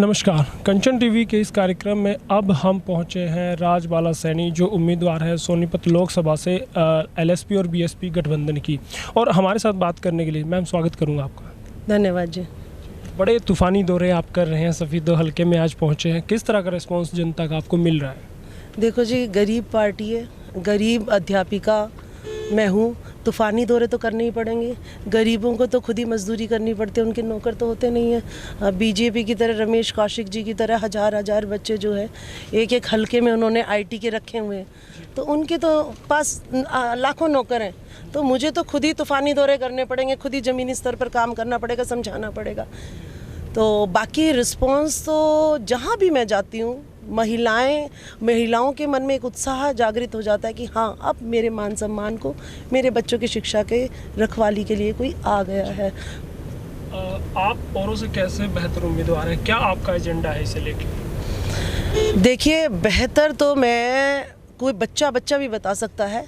नमस्कार, कंचन टीवी के इस कार्यक्रम में अब हम पहुंचे हैं राजबाला सैनी जो उम्मीदवार है सोनीपत लोकसभा से एलएसपी और बीएसपी गठबंधन की। और हमारे साथ बात करने के लिए मैम स्वागत करूंगा आपका। धन्यवाद जी। बड़े तूफ़ानी दौरे आप कर रहे हैं, सफ़ीदो हल्के में आज पहुंचे हैं, किस तरह का रिस्पॉन्स जनता का आपको मिल रहा है? देखो जी, गरीब पार्टी है, गरीब अध्यापिका मैं हूँ, तूफ़ानी दौरे तो करने ही पड़ेंगे। गरीबों को तो खुद ही मजदूरी करनी पड़ती है, उनके नौकर तो होते नहीं हैं। बीजेपी की तरह, रमेश कौशिक जी की तरह हजार बच्चे जो है एक एक हल्के में उन्होंने आईटी के रखे हुए हैं, तो उनके तो पास लाखों नौकर हैं। तो मुझे तो खुद ही तूफ़ानी दौरे करने पड़ेंगे, खुद ही ज़मीनी स्तर पर काम करना पड़ेगा, समझाना पड़ेगा। तो बाकी रिस्पॉन्स तो जहाँ भी मैं जाती हूँ, महिलाओं के मन में एक उत्साह जागृत हो जाता है कि हाँ, अब मेरे मान सम्मान को, मेरे बच्चों की शिक्षा के रखवाली के लिए कोई आ गया है। आप औरों से कैसे बेहतर उम्मीदवार हैं? क्या आपका एजेंडा है इसे लेके? देखिए, बेहतर तो मैं कोई बच्चा भी बता सकता है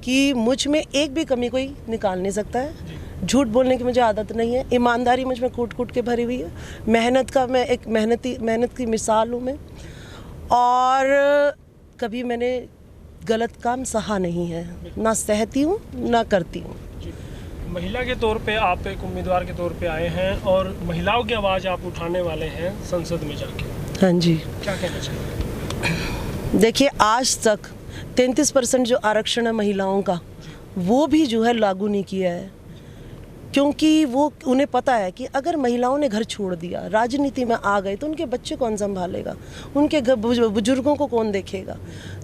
कि मुझ में एक भी कमी कोई निकाल नहीं सकता है। झूठ बोलने की मुझे आदत नहीं है, ईमानदारी मुझ में कूट के भरी हुई है। मेहनत का मैं एक मेहनत की मिसाल हूँ मैं, और कभी मैंने गलत काम सहा नहीं है, ना सहती हूँ ना करती हूँ। महिला के तौर पे आप एक उम्मीदवार के तौर पे आए हैं और महिलाओं की आवाज़ आप उठाने वाले हैं संसद में जाके। हाँ जी। क्या कहना चाहिए? देखिए, आज तक 33% जो आरक्षण है महिलाओं का, वो भी जो है लागू नहीं किया है, क्योंकि वो उन्हें पता है कि अगर महिलाओं ने घर छोड़ दिया, राजनीति में आ गए, तो उनके बच्चे कौन संभालेगा, उनके बुजुर्गों को कौन देखेगा।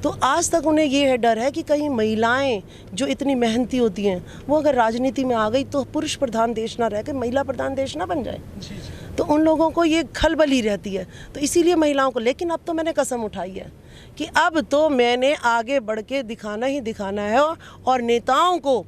तो आज तक उन्हें ये डर है कि कहीं महिलाएं जो इतनी मेहनती होती हैं, वो अगर राजनीति में आ गई तो पुरुष प्रधान देश ना रह के महिला प्रधान देश ना बन जाए। तो उन लोगों को ये खलबली रहती है, तो इसीलिए महिलाओं को। लेकिन अब तो मैंने कसम उठाई है कि अब तो मैंने आगे बढ़ के दिखाना ही दिखाना है, और नेताओं को,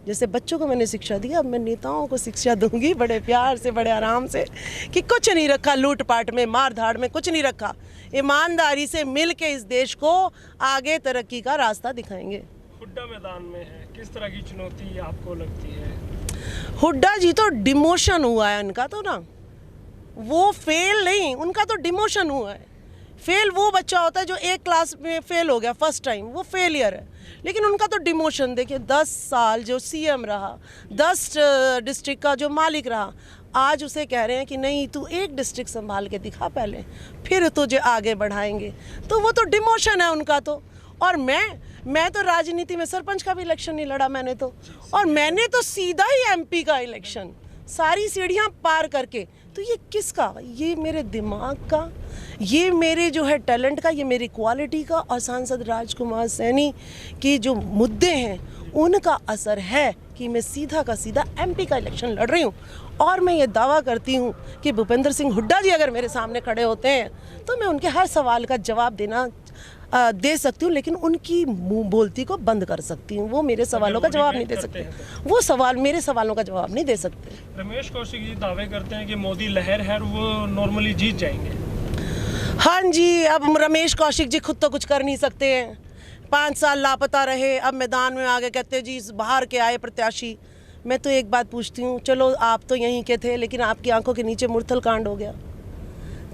जैसे बच्चों को मैंने शिक्षा दी, अब मैं नेताओं को शिक्षा दूंगी बड़े प्यार से, बड़े आराम से, कि कुछ नहीं रखा लूट पाट में, मार धाड़ में, कुछ नहीं रखा। ईमानदारी से मिल के इस देश को आगे तरक्की का रास्ता दिखाएंगे। हुड्डा मैदान में है, किस तरह की चुनौती आपको लगती है? हुड्डा जी तो डिमोशन हुआ है उनका, तो ना वो फेल नहीं, उनका तो डिमोशन हुआ है। फेल वो बच्चा होता है जो एक क्लास में फेल हो गया फर्स्ट टाइम, वो फेलियर है। लेकिन उनका तो डिमोशन देखिए, 10 साल जो सीएम रहा, 10 डिस्ट्रिक्ट का जो मालिक रहा, आज उसे कह रहे हैं कि नहीं, तू एक डिस्ट्रिक्ट संभाल के दिखा पहले, फिर तुझे आगे बढ़ाएंगे। तो वो तो डिमोशन है उनका तो। और मैं तो राजनीति में सरपंच का भी इलेक्शन नहीं लड़ा मैंने तो, और मैंने तो सीधा ही एमपी का इलेक्शन, सारी सीढ़ियाँ पार करके। तो ये किसका? ये मेरे दिमाग का, ये मेरे जो है टैलेंट का, ये मेरी क्वालिटी का, और सांसद राजकुमार सैनी की जो मुद्दे हैं उनका असर है कि मैं सीधा का सीधा एमपी का इलेक्शन लड़ रही हूँ। और मैं ये दावा करती हूँ कि भूपेंद्र सिंह हुड्डा जी अगर मेरे सामने खड़े होते हैं तो मैं उनके हर सवाल का जवाब दे सकती हूँ, लेकिन उनकी मुंह बोलती को बंद कर सकती हूँ। वो मेरे सवालों का जवाब नहीं दे सकते, वो मेरे सवालों का जवाब नहीं दे सकते। रमेश कौशिक जी दावे करते हैं कि मोदी लहर है और वो नॉर्मली जीत जाएंगे। हाँ जी, अब रमेश कौशिक जी खुद तो कुछ कर नहीं सकते हैं। 5 साल लापता रहे, अब मैदान में आ गए, कहते हैं जी बाहर के आए प्रत्याशी। मैं तो एक बात पूछती हूँ, चलो आप तो यहीं के थे, लेकिन आपकी आंखों के नीचे मुरथल कांड हो गया,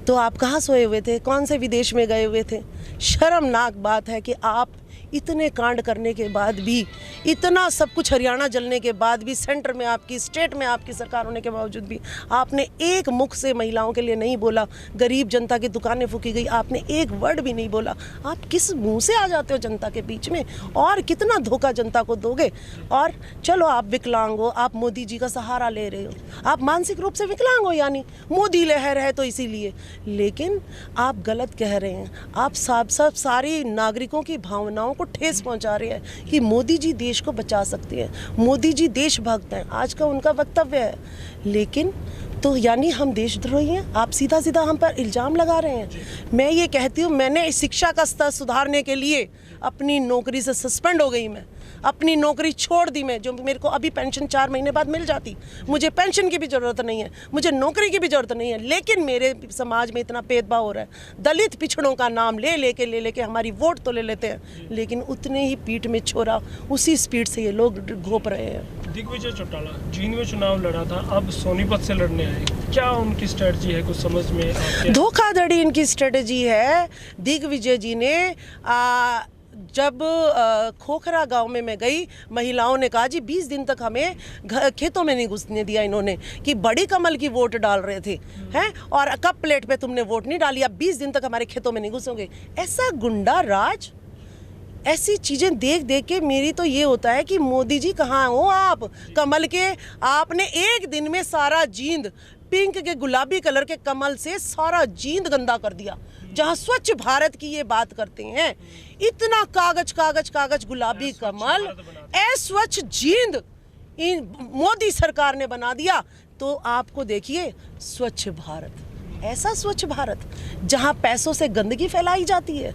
तो आप कहाँ सोए हुए थे? कौन से विदेश में गए हुए थे? शर्मनाक बात है कि आप इतने कांड करने के बाद भी, इतना सब कुछ हरियाणा जलने के बाद भी, सेंटर में आपकी, स्टेट में आपकी सरकार होने के बावजूद भी आपने एक मुख से महिलाओं के लिए नहीं बोला। गरीब जनता की दुकानें फूकी गई, आपने एक वर्ड भी नहीं बोला। आप किस मुंह से आ जाते हो जनता के बीच में, और कितना धोखा जनता को दोगे? और चलो आप विकलांग हो, आप मोदी जी का सहारा ले रहे हो, आप मानसिक रूप से विकलांग हो, यानी मोदी लहर है तो इसीलिए। लेकिन आप गलत कह रहे हैं, आप सब सारी नागरिकों की भावनाओं को ठेस पहुंचा रहे हैं कि मोदी जी देश को बचा सकते हैं, मोदी जी देशभक्त हैं, आज का उनका वक्तव्य है। लेकिन तो यानी हम देशद्रोही हैं? आप सीधा सीधा हम पर इल्ज़ाम लगा रहे हैं। मैं ये कहती हूँ, मैंने शिक्षा का स्तर सुधारने के लिए अपनी नौकरी से सस्पेंड हो गई, मैं अपनी नौकरी छोड़ दी, मैं जो मेरे को अभी पेंशन 4 महीने बाद मिल जाती। मुझे पेंशन की भी ज़रूरत नहीं है, मुझे नौकरी की भी ज़रूरत नहीं है, लेकिन मेरे समाज में इतना भेदभाव हो रहा है। दलित पिछड़ों का नाम ले लेके हमारी वोट तो ले लेते हैं, लेकिन उतने ही पीठ में छोरा, उसी स्पीड से ये लोग घोंप रहे हैं। दिग्विजय चौटाला जींद में चुनाव लड़ा था, अब सोनीपत से लड़ने आए, क्या उनकी स्ट्रेटजी है, कुछ समझ में आपके? धोखाधड़ी इनकी स्ट्रेटजी है। दिग्विजय जी ने जब खोखरा गांव में मैं गई, महिलाओं ने कहा जी 20 दिन तक हमें खेतों में नहीं घुसने दिया इन्होंने, कि बड़ी कमल की वोट डाल रहे थे हैं, और कप प्लेट पे तुमने वोट नहीं डाली, अब 20 दिन तक हमारे खेतों में नहीं घुसोगे। ऐसा गुंडा राज, ऐसी चीज़ें देख देख के मेरी तो ये होता है कि मोदी जी कहाँ हो आप, कमल के। आपने एक दिन में सारा जींद पिंक के गुलाबी कलर के कमल से सारा जींद गंदा कर दिया। जहाँ स्वच्छ भारत की ये बात करते हैं, इतना कागज कागज कागज गुलाबी कमल, स्वच्छ जींद इन मोदी सरकार ने बना दिया। तो आपको देखिए स्वच्छ भारत, ऐसा स्वच्छ भारत जहाँ पैसों से गंदगी फैलाई जाती है,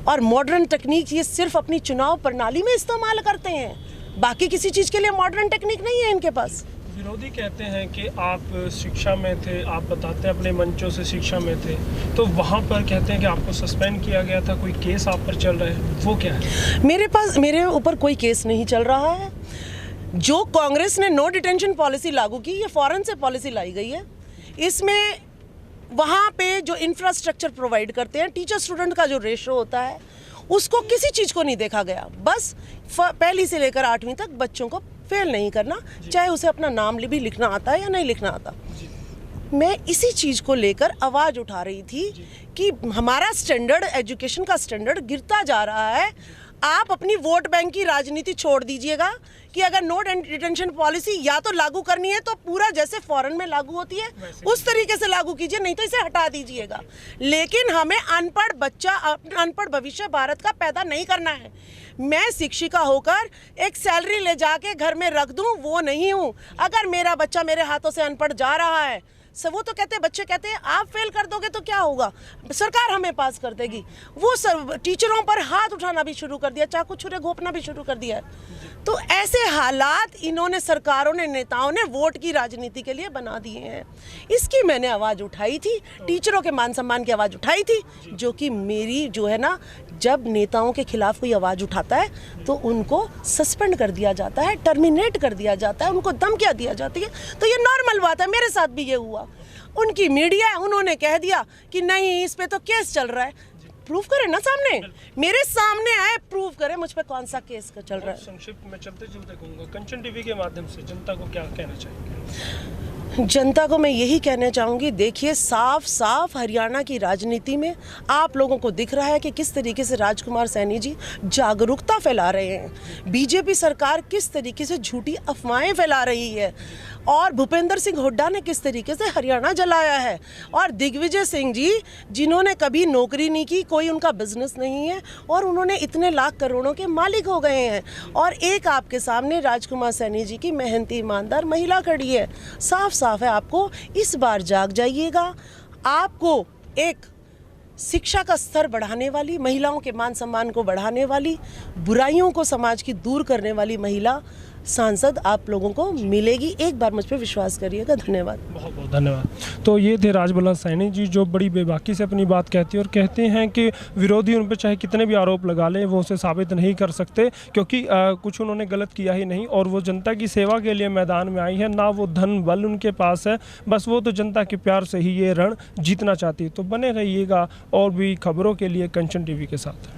और मॉडर्न टेक्निक ये सिर्फ अपनी चुनाव प्रणाली में इस्तेमाल करते हैं, बाकी किसी चीज़ के लिए मॉडर्न टेक्निक नहीं है इनके पास। विरोधी कहते हैं कि आप शिक्षा में थे, आप बताते हैं अपने मंचों से शिक्षा में थे, तो वहाँ पर कहते हैं कि आपको सस्पेंड किया गया था, कोई केस आप पर चल रहा है, वो क्या है? मेरे ऊपर कोई केस नहीं चल रहा है। जो कांग्रेस ने नो डिटेंशन पॉलिसी लागू की, ये फॉरेन से पॉलिसी लाई गई है। इसमें वहाँ पे जो इंफ्रास्ट्रक्चर प्रोवाइड करते हैं, टीचर स्टूडेंट का जो रेशो होता है, उसको किसी चीज़ को नहीं देखा गया। बस पहली से लेकर 8वीं तक बच्चों को फेल नहीं करना, चाहे उसे अपना नाम भी लिखना आता है या नहीं लिखना आता। मैं इसी चीज़ को लेकर आवाज़ उठा रही थी कि हमारा स्टैंडर्ड, एजुकेशन का स्टैंडर्ड गिरता जा रहा है। आप अपनी वोट बैंक की राजनीति छोड़ दीजिएगा कि अगर नो डिटेंशन पॉलिसी या तो लागू करनी है तो पूरा जैसे फॉरेन में लागू होती है उस तरीके से लागू कीजिए, नहीं तो इसे हटा दीजिएगा। लेकिन हमें अनपढ़ बच्चा, अनपढ़ भविष्य भारत का पैदा नहीं करना है। मैं शिक्षिका होकर एक सैलरी ले जाके घर में रख दूं, वो नहीं हूं। अगर मेरा बच्चा मेरे हाथों से अनपढ़ जा रहा है, सब वो तो कहते हैं, बच्चे कहते हैं आप फेल कर दोगे तो क्या होगा, सरकार हमें पास कर देगी। वो सब टीचरों पर हाथ उठाना भी शुरू कर दिया, चाकू छुरे घोंपना भी शुरू कर दिया है। तो ऐसे हालात इन्होंने, सरकारों ने, नेताओं ने वोट की राजनीति के लिए बना दिए हैं। इसकी मैंने आवाज़ उठाई थी, टीचरों के मान सम्मान की आवाज़ उठाई थी, जो कि मेरी जो है ना, जब नेताओं के खिलाफ कोई आवाज़ उठाता है तो उनको सस्पेंड कर दिया जाता है, टर्मिनेट कर दिया जाता है, उनको धमकियाँ दिया जाती है। तो ये नॉर्मल बात है, मेरे साथ भी ये हुआ। उनकी मीडिया है, उन्होंने कह दिया कि नहीं इस पे तो केस चल रहा है। प्रूफ करें ना, सामने मेरे सामने आए, प्रूफ करें मुझ पे कौन सा केस का चल रहा है। संक्षिप्त में चलते चलते कहूँगा, कंचन टीवी के माध्यम से जनता को क्या कहना चाहिए? जनता को मैं यही कहना चाहूँगी, देखिए साफ साफ हरियाणा की राजनीति में आप लोगों को दिख रहा है कि किस तरीके से राजकुमार सैनी जी जागरूकता फैला रहे हैं। बीजेपी सरकार किस तरीके से झूठी अफवाहें फैला रही है, और भूपेंद्र सिंह हुड्डा ने किस तरीके से हरियाणा जलाया है, और दिग्विजय सिंह जी जिन्होंने कभी नौकरी नहीं की, कोई उनका बिजनेस नहीं है, और उन्होंने इतने लाख करोड़ों के मालिक हो गए हैं। और एक आपके सामने राजकुमार सैनी जी की मेहनती ईमानदार महिला खड़ी है। साफ साफ है, आपको इस बार जाग जाइएगा। आपको एक शिक्षा का स्तर बढ़ाने वाली, महिलाओं के मान सम्मान को बढ़ाने वाली, बुराइयों को समाज की दूर करने वाली महिला सांसद आप लोगों को मिलेगी। एक बार मुझ पर विश्वास करिएगा। धन्यवाद, बहुत बहुत धन्यवाद। तो ये थे राजबाला सैनी जी, जो बड़ी बेबाकी से अपनी बात कहती है और कहते हैं कि विरोधी उन पर चाहे कितने भी आरोप लगा लें, वो उसे साबित नहीं कर सकते, क्योंकि कुछ उन्होंने गलत किया ही नहीं, और वो जनता की सेवा के लिए मैदान में आई है, ना वो धन बल उनके पास है, बस वो तो जनता के प्यार से ही ये रण जीतना चाहती है। तो बने रहिएगा और भी खबरों के लिए कंचन टीवी के साथ।